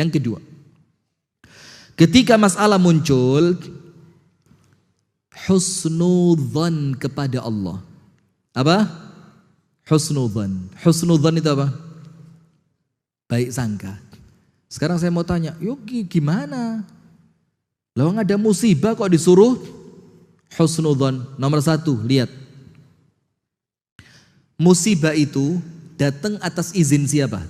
Yang kedua, ketika masalah muncul, husnudzan kepada Allah. Apa? Husnudzan. Husnudzan itu apa? Baik sangka. Sekarang saya mau tanya, yuk gimana? Lalu ada musibah kok disuruh husnudzan. Nomor satu, lihat. Musibah itu datang atas izin siapa?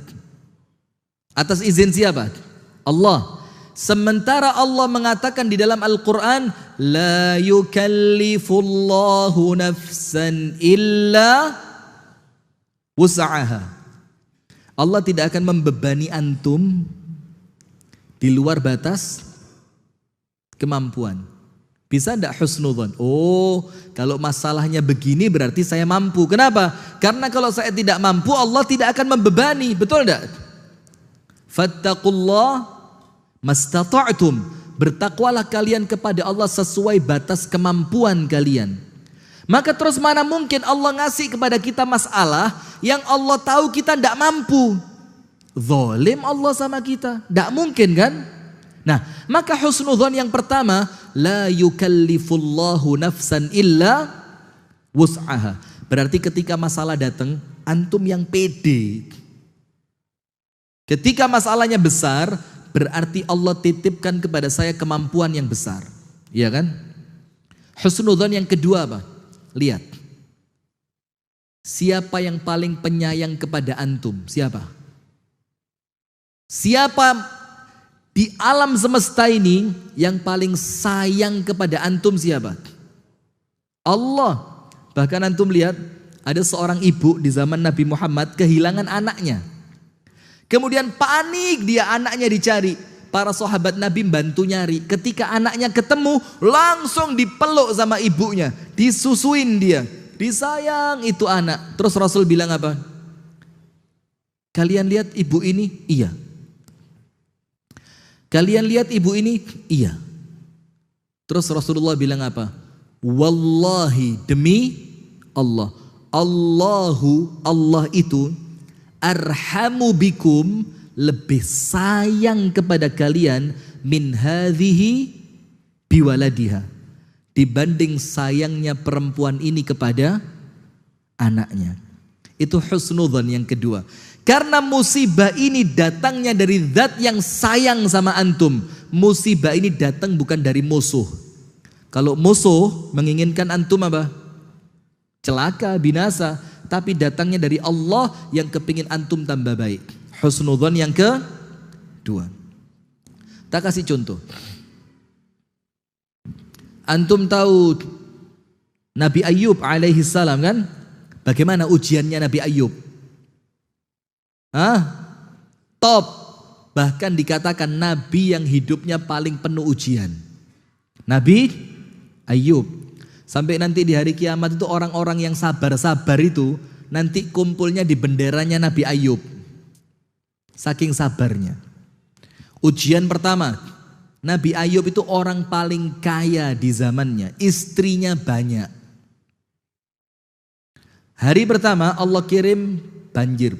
Atas izin siapa? Allah. Sementara Allah mengatakan di dalam Al-Quran, la yukallifullahu nafsan illa wus'aha. Allah tidak akan membebani antum di luar batas kemampuan. Bisa enggak husnudzan? Oh, kalau masalahnya begini berarti saya mampu. Kenapa? Karena kalau saya tidak mampu, Allah tidak akan membebani. Betul enggak? Fattaqullah mastata'tum. Bertakwalah kalian kepada Allah sesuai batas kemampuan kalian. Maka terus mana mungkin Allah ngasih kepada kita masalah yang Allah tahu kita tidak mampu. Zalim Allah sama kita. Tidak mungkin kan? Nah, maka husnudzan yang pertama, la yukallifullahu nafsan illa wus'aha. Berarti ketika masalah datang, antum yang pede. Ketika masalahnya besar, berarti Allah titipkan kepada saya kemampuan yang besar. Iya kan? Husnudzan yang kedua apa? Lihat. Siapa yang paling penyayang kepada antum? Siapa? Siapa di alam semesta ini yang paling sayang kepada antum siapa? Allah. Bahkan antum lihat ada seorang ibu di zaman Nabi Muhammad kehilangan anaknya. Kemudian panik dia, anaknya dicari. Para sahabat Nabi bantu nyari. Ketika anaknya ketemu, langsung dipeluk sama ibunya, disusuin dia, disayang itu anak. Terus Rasul bilang apa? Kalian lihat ibu ini? Iya. Kalian lihat ibu ini? Iya. Terus Rasulullah bilang apa? Wallahi, demi Allah. Allah itu arhamu bikum, lebih sayang kepada kalian min hadhihi biwaladiha, dibanding sayangnya perempuan ini kepada anaknya. Itu husnudzan yang kedua. Karena musibah ini datangnya dari zat yang sayang sama antum. Musibah ini datang bukan dari musuh. Kalau musuh menginginkan antum apa? Celaka, binasa. Tapi datangnya dari Allah yang kepingin antum tambah baik. Husnudzan yang kedua. Tak kasih contoh. Antum tahu Nabi Ayub alaihi salam kan? Bagaimana ujiannya Nabi Ayub? Top. Bahkan dikatakan nabi yang hidupnya paling penuh ujian. Nabi Ayub. Sampai nanti di hari kiamat itu orang-orang yang sabar-sabar itu nanti kumpulnya di benderanya Nabi Ayub. Saking sabarnya. Ujian pertama, Nabi Ayub itu orang paling kaya di zamannya. Istrinya banyak. Hari pertama Allah kirim banjir.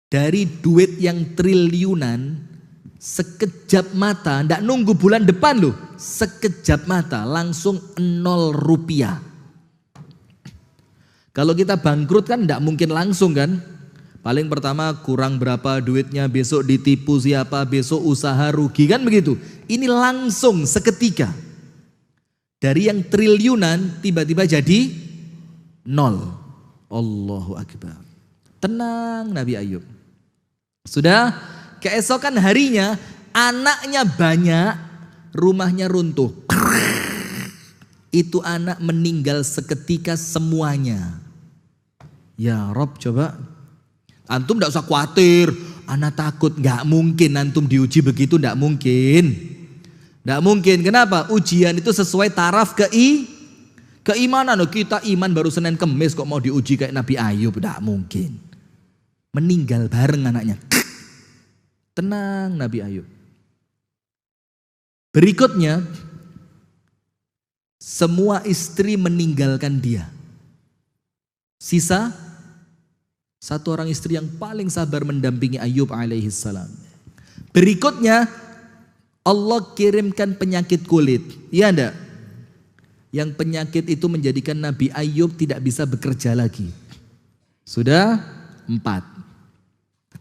Dari duit yang triliunan, sekejap mata, ndak nunggu bulan depan loh, sekejap mata langsung 0 rupiah. Kalau kita bangkrut kan ndak mungkin langsung kan? Paling pertama kurang berapa duitnya, besok ditipu siapa, besok usaha rugi kan begitu. Ini langsung seketika. Dari yang triliunan tiba-tiba jadi 0. Allahu Akbar. Tenang Nabi Ayub. Sudah, keesokan harinya anaknya banyak, rumahnya runtuh. Itu anak meninggal seketika semuanya. Ya Rob, coba. Antum tidak usah khawatir, anak takut. Gak mungkin antum diuji begitu, gak mungkin. Gak mungkin, kenapa? Ujian itu sesuai taraf keimanan. Kita iman baru Senin Kemis kok mau diuji kayak Nabi Ayub, gak mungkin. Meninggal bareng anaknya. Tenang Nabi Ayub. Berikutnya, semua istri meninggalkan dia. Sisa Satu orang istri yang paling sabar mendampingi Ayub alaihissalam. Berikutnya Allah kirimkan penyakit kulit. Iya enggak? Yang penyakit itu menjadikan Nabi Ayub tidak bisa bekerja lagi. Sudah 4.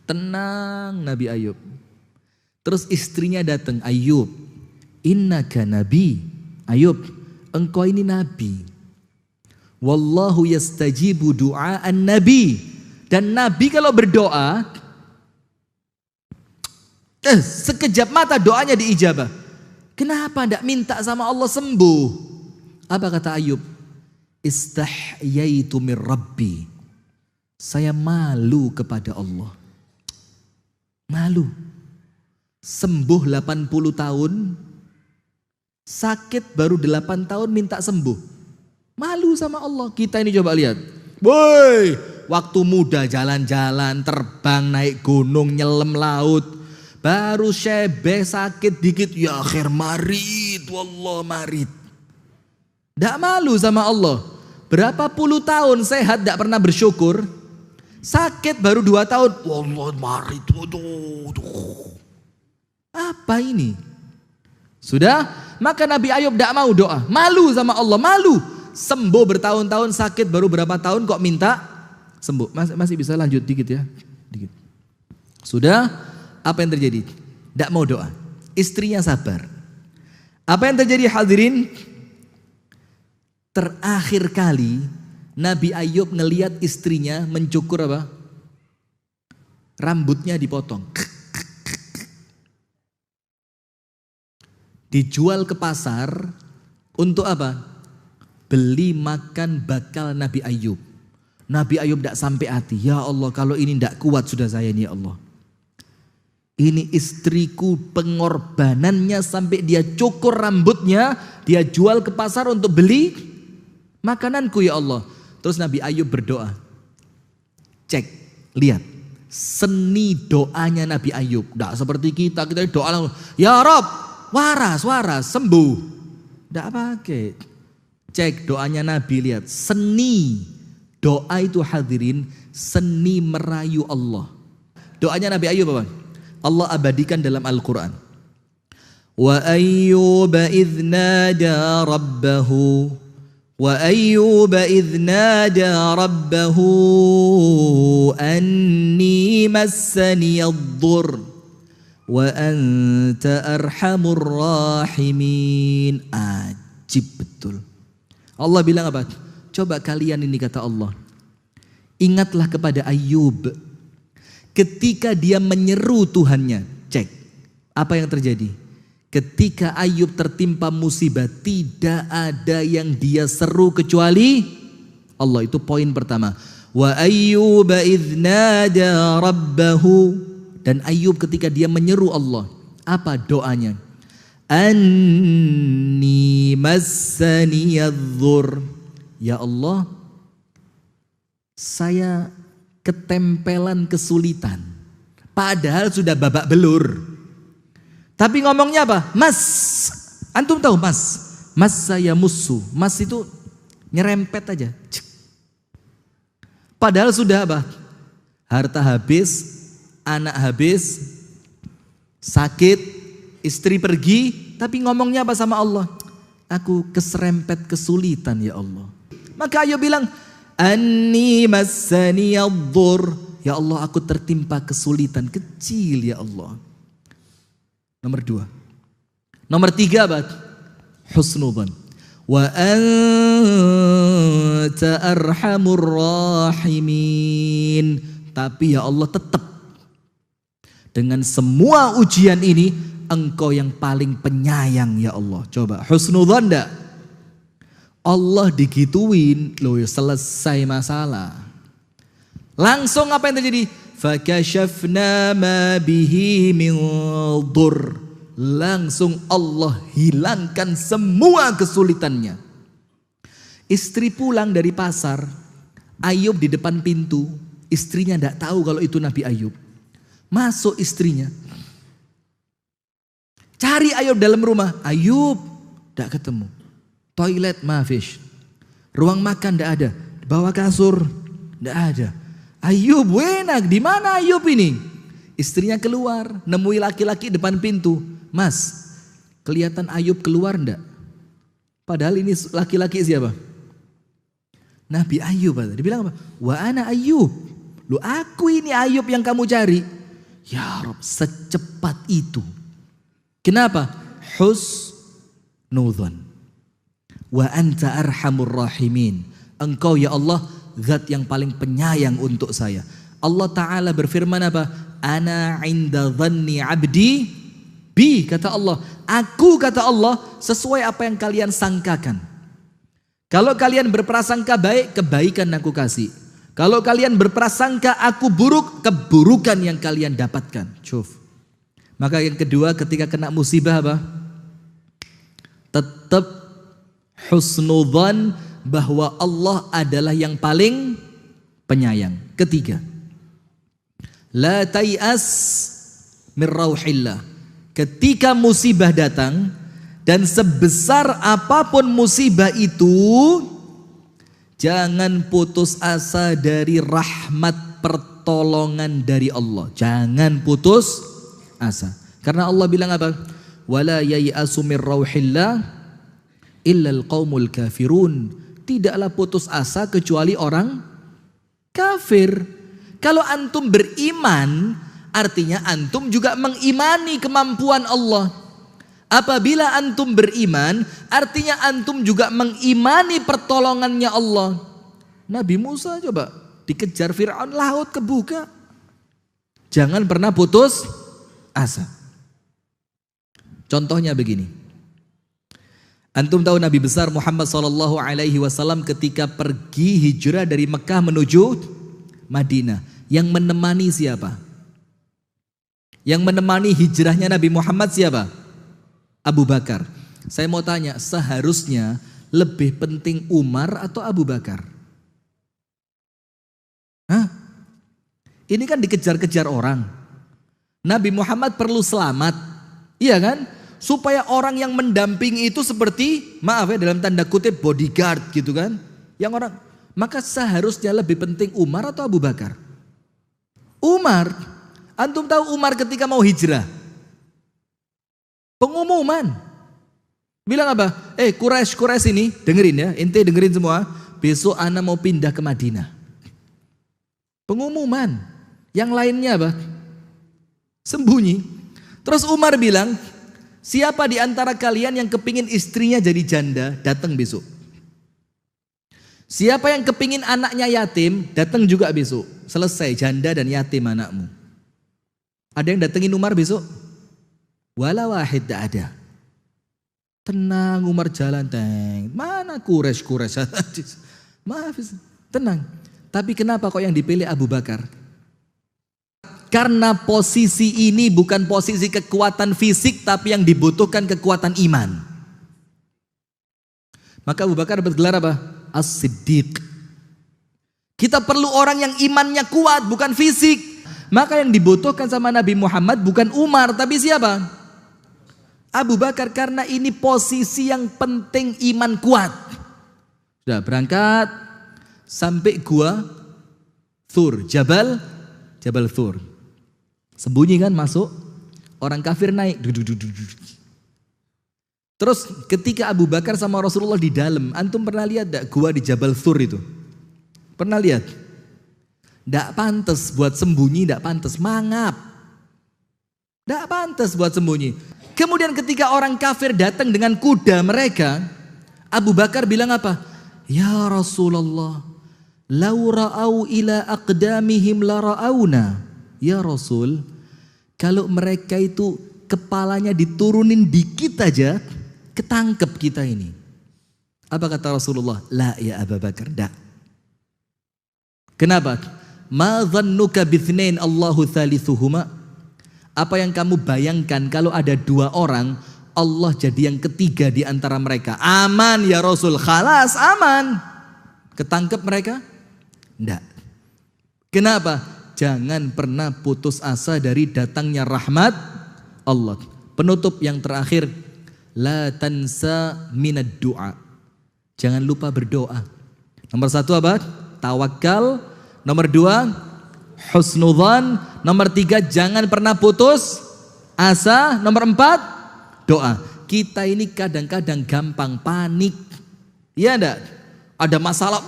Tenang Nabi Ayub. Terus istrinya datang, Ayub, innaka nabi. Ayub, engkau ini nabi. Wallahu yastajibu du'aan nabi. Dan nabi kalau berdoa, sekejap mata doanya diijabah. Kenapa tidak minta sama Allah sembuh? Apa kata Ayub? Istahyaitu min rabbi. Saya malu kepada Allah. Malu. Sembuh 80 tahun, sakit baru 8 tahun minta sembuh. Malu sama Allah. Kita ini coba lihat. Woi, waktu muda jalan-jalan, terbang, naik gunung, nyelam laut. Baru syebeh sakit dikit, ya akhir marid, wallah marid. Tidak malu sama Allah. Berapa puluh tahun sehat tidak pernah bersyukur. Sakit baru 2 tahun, wallah marid. Waduh. Apa ini? Sudah? Maka Nabi Ayub tidak mau doa. Malu sama Allah, malu. Sembuh bertahun-tahun, sakit baru berapa tahun kok minta sembuh. Masih bisa lanjut dikit ya. Dikit. Sudah? Apa yang terjadi? Tidak mau doa. Istrinya sabar. Apa yang terjadi hadirin? Terakhir kali Nabi Ayub ngelihat istrinya mencukur apa? Rambutnya dipotong. Dijual ke pasar untuk apa? Beli makan bakal Nabi Ayub. Nabi Ayub tidak sampai hati. Ya Allah, kalau ini tidak kuat sudah saya ini ya Allah. Ini istriku, pengorbanannya sampai dia cukur rambutnya, dia jual ke pasar untuk beli makananku ya Allah. Terus Nabi Ayub berdoa. Cek, lihat. Seni doanya Nabi Ayub. Tidak seperti kita doa langsung, ya Rob, waras, sembuh. Tidak pakai. Cek doanya Nabi, lihat. Seni doa itu hadirin, seni merayu Allah. Doanya Nabi Ayub apa? Allah abadikan dalam Al-Quran. Wa ayyuba idh nada rabbahu. Wa ayyuba idh nada rabbahu anni massani ad-dhurr wa anta arhamur rahimin. Ajib betul. Allah bilang apa? Coba kalian ini kata Allah. Ingatlah kepada Ayub. Ketika dia menyeru Tuhannya. Cek. Apa yang terjadi? Ketika Ayub tertimpa musibah. Tidak ada yang dia seru kecuali Allah. Itu poin pertama. Wa ayyuba idh nada rabbahu. Dan Ayub ketika dia menyeru Allah. Apa doanya? Anni massaniyadh-dhurr. Ya Allah, saya ketempelan kesulitan. Padahal sudah babak belur. Tapi ngomongnya apa? Mas. Antum tahu mas? Mas saya musuh. Mas itu nyerempet aja. Padahal sudah apa? Harta habis, anak habis, sakit, istri pergi, tapi ngomongnya apa sama Allah? Aku keserempet kesulitan ya Allah. Maka Ayub bilang, Anni massaniyadh-dhurr. Ya Allah, aku tertimpa kesulitan kecil ya Allah. Nomor 2. Nomor 3 apa? Husnudzan. Wa anta arhamur rahimin. Tapi ya Allah tetap dengan semua ujian ini Engkau yang paling penyayang ya Allah. Coba husnudzan enggak? Allah digituin, loh selesai masalah. Langsung apa yang terjadi? Fakashafna ma bihi min dhurr. Langsung Allah hilangkan semua kesulitannya. Istri pulang dari pasar, Ayub di depan pintu, istrinya tidak tahu kalau itu Nabi Ayub. Masuk istrinya. Cari Ayub dalam rumah, Ayub tidak ketemu. Toilet mafish. Ruang makan tidak ada. Bawa kasur tidak ada. Ayub enak, di mana Ayub ini? Istrinya keluar, nemui laki-laki depan pintu. Mas, kelihatan Ayub keluar enggak? Padahal ini laki-laki siapa? Nabi Ayub. Dia bilang apa? Wa ana Ayub. Lu aku ini Ayub yang kamu cari. Ya Rob, secepat itu. Kenapa? Husnudzon. Wa anta arhamur rahimin. Engkau ya Allah zat yang paling penyayang untuk saya. Allah Ta'ala berfirman apa? Ana inda dhanni abdi bi, kata Allah. Aku, kata Allah, sesuai apa yang kalian sangkakan. Kalau kalian berprasangka baik, kebaikan aku kasih. Kalau kalian berprasangka aku buruk, keburukan yang kalian dapatkan. Cuf. Maka yang kedua, ketika kena musibah apa? Tetap husnudzan bahwa Allah adalah yang paling penyayang. Ketiga, la tay'as min rauhillah. Ketika musibah datang, dan sebesar apapun musibah itu, jangan putus asa dari rahmat pertolongan dari Allah. Jangan putus asa. Karena Allah bilang apa? Wala yai'asu min rauhillah illal qaumul kafirun. Tidaklah putus asa kecuali orang kafir. Kalau antum beriman, artinya antum juga mengimani kemampuan Allah. Apabila antum beriman, artinya antum juga mengimani pertolongannya Allah. Nabi Musa coba dikejar Fir'aun, laut kebuka. Jangan pernah putus asa. Contohnya begini. Antum tahu Nabi besar Muhammad SAW ketika pergi hijrah dari Mekah menuju Madinah. Yang menemani siapa? Yang menemani hijrahnya Nabi Muhammad siapa? Abu Bakar. Saya mau tanya, seharusnya lebih penting Umar atau Abu Bakar? Hah? Ini kan dikejar-kejar orang. Nabi Muhammad perlu selamat. Iya kan? Supaya orang yang mendampingi itu seperti, maaf ya dalam tanda kutip, bodyguard gitu kan. Yang orang, maka seharusnya lebih penting Umar atau Abu Bakar? Umar. Antum tahu Umar ketika mau hijrah? Pengumuman. Bilang apa? Quraisy ini, dengerin ya, ente dengerin semua. Besok ana mau pindah ke Madinah. Pengumuman. Yang lainnya apa? Sembunyi. Terus Umar bilang, siapa di antara kalian yang kepingin istrinya jadi janda, datang besok. Siapa yang kepingin anaknya yatim, datang juga besok. Selesai, janda dan yatim anakmu. Ada yang datengin Umar besok? Wala wahid, tak ada. Tenang Umar jalan, teng. Mana Quraisy? Maaf, tenang. Tapi kenapa kok yang dipilih Abu Bakar? Karena posisi ini bukan posisi kekuatan fisik, tapi yang dibutuhkan kekuatan iman. Maka Abu Bakar bergelar apa? As-Siddiq. Kita perlu orang yang imannya kuat, bukan fisik. Maka yang dibutuhkan sama Nabi Muhammad bukan Umar, tapi siapa? Abu Bakar, karena ini posisi yang penting iman kuat. Sudah berangkat sampai gua Thur, Jabal Thur. Sembunyi kan masuk, orang kafir naik. Terus ketika Abu Bakar sama Rasulullah di dalam, antum pernah lihat gak gua di Jabal Thur itu? Pernah lihat? Gak pantas buat sembunyi, gak pantas, mangap. Gak pantas buat sembunyi. Kemudian ketika orang kafir datang dengan kuda mereka, Abu Bakar bilang apa? Ya Rasulullah, lau ra'au ila aqdamihim la ra'auna. Ya Rasul, kalau mereka itu kepalanya diturunin dikit aja, ketangkep kita ini. Apa kata Rasulullah? La ya Abu Bakar, dak. Kenapa? Ma dhannuka bithnain Allahu thalithuhuma. Apa yang kamu bayangkan kalau ada dua orang, Allah jadi yang ketiga di antara mereka. Aman ya Rasul, khalas aman. Ketangkep mereka? Enggak. Kenapa? Jangan pernah putus asa dari datangnya rahmat Allah. Penutup yang terakhir, la tansa minad du'a. Jangan lupa berdoa. Nomor satu apa? Tawakal. Nomor dua, husnudzan. Nomor 3, jangan pernah putus asa. Nomor 4, doa. Kita ini kadang-kadang gampang panik. Iya enggak? Ada masalah,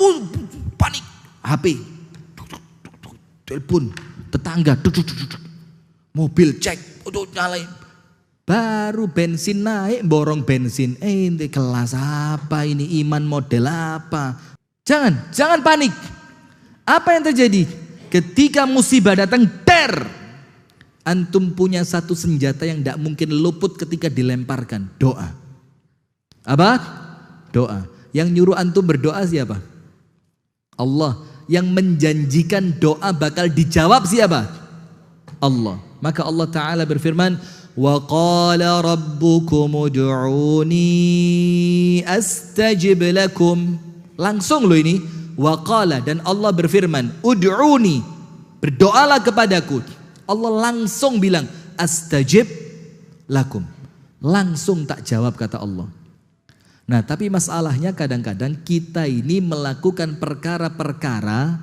panik. HP, telepon, tetangga, mobil cek, nyalain. Baru bensin naik, borong bensin. Ini kelas apa ini? Iman model apa? Jangan panik. Apa yang terjadi? Ketika musibah datang, antum punya satu senjata yang tidak mungkin luput ketika dilemparkan. Doa. Apa? Doa. Yang nyuruh antum berdoa siapa? Allah. Yang menjanjikan doa bakal dijawab siapa? Allah. Maka Allah Ta'ala berfirman, wa qala rabbukum ud'uni astajib lakum. Langsung loh ini. Wa qala, dan Allah berfirman, ud'uni, berdoalah kepadaku. Allah langsung bilang, astajib lakum. Langsung tak jawab kata Allah. Nah, tapi masalahnya kadang-kadang kita ini melakukan perkara-perkara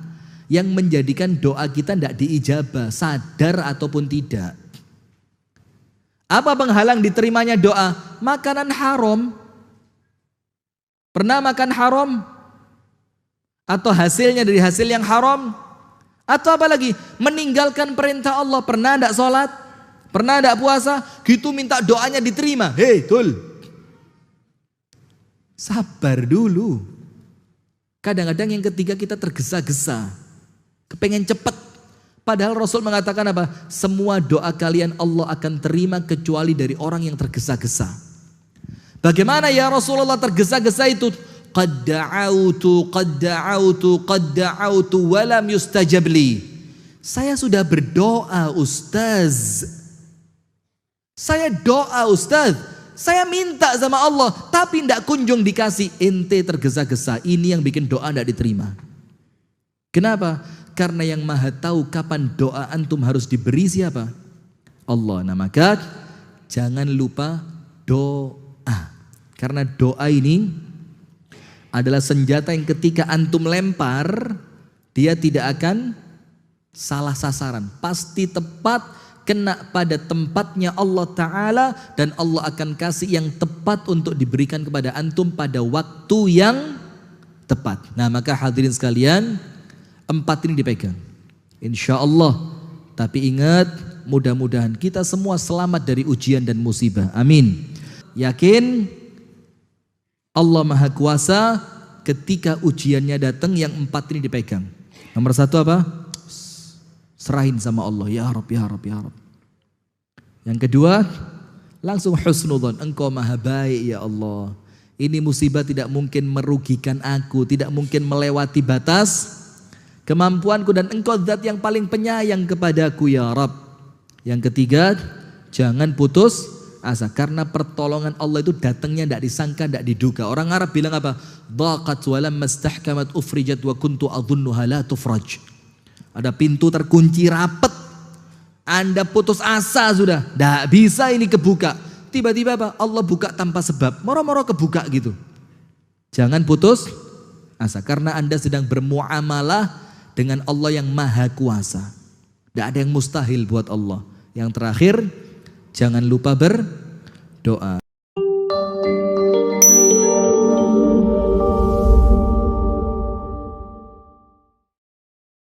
yang menjadikan doa kita tidak diijabah, sadar ataupun tidak. Apa penghalang diterimanya doa? Makanan haram. Pernah makan haram? Atau hasilnya dari hasil yang haram? Atau apa lagi? Meninggalkan perintah Allah. Pernah tidak sholat? Pernah tidak puasa? Gitu minta doanya diterima. Hei, tul. Sabar dulu. Kadang-kadang yang ketiga kita tergesa-gesa, kepengen cepat. Padahal Rasul mengatakan apa? Semua doa kalian Allah akan terima kecuali dari orang yang tergesa-gesa. Bagaimana ya Rasulullah tergesa-gesa itu? Qad da'autu walam yustajab li. Saya sudah berdoa Ustaz. Saya doa Ustaz. Saya minta sama Allah, tapi tidak kunjung dikasih. Ente tergesa-gesa, ini yang bikin doa tidak diterima. Kenapa? Karena yang maha tahu kapan doa antum harus diberi siapa? Allah. Nah maka jangan lupa doa. Karena doa ini adalah senjata yang ketika antum lempar, dia tidak akan salah sasaran. Pasti tepat, kena pada tempatnya Allah Ta'ala, dan Allah akan kasih yang tepat untuk diberikan kepada antum pada waktu yang tepat. Nah maka hadirin sekalian, 4 ini dipegang insya Allah. Tapi ingat, mudah-mudahan kita semua selamat dari ujian dan musibah, amin. Yakin Allah Maha Kuasa. Ketika ujiannya datang, yang 4 ini dipegang. Nomor 1 apa? Serahin sama Allah, ya Rabb, ya Rabb, ya Rabb. Yang kedua, langsung husnudzon, engkau maha baik ya Allah. Ini musibah tidak mungkin merugikan aku, tidak mungkin melewati batas kemampuanku, dan engkau zat yang paling penyayang kepadaku ya Rabb. Yang ketiga, jangan putus asa, karena pertolongan Allah itu datangnya tidak disangka, tidak diduga. Orang Arab bilang apa? Dhaqat wa lamma istahkamat ufrijat wa kuntu adhunnuha la tufraj. Ada pintu terkunci rapet, Anda putus asa sudah, tidak bisa ini kebuka. Tiba-tiba apa? Allah buka tanpa sebab, moro-moro kebuka gitu. Jangan putus asa, karena Anda sedang bermuamalah dengan Allah yang maha kuasa. Tidak ada yang mustahil buat Allah. Yang terakhir, jangan lupa berdoa.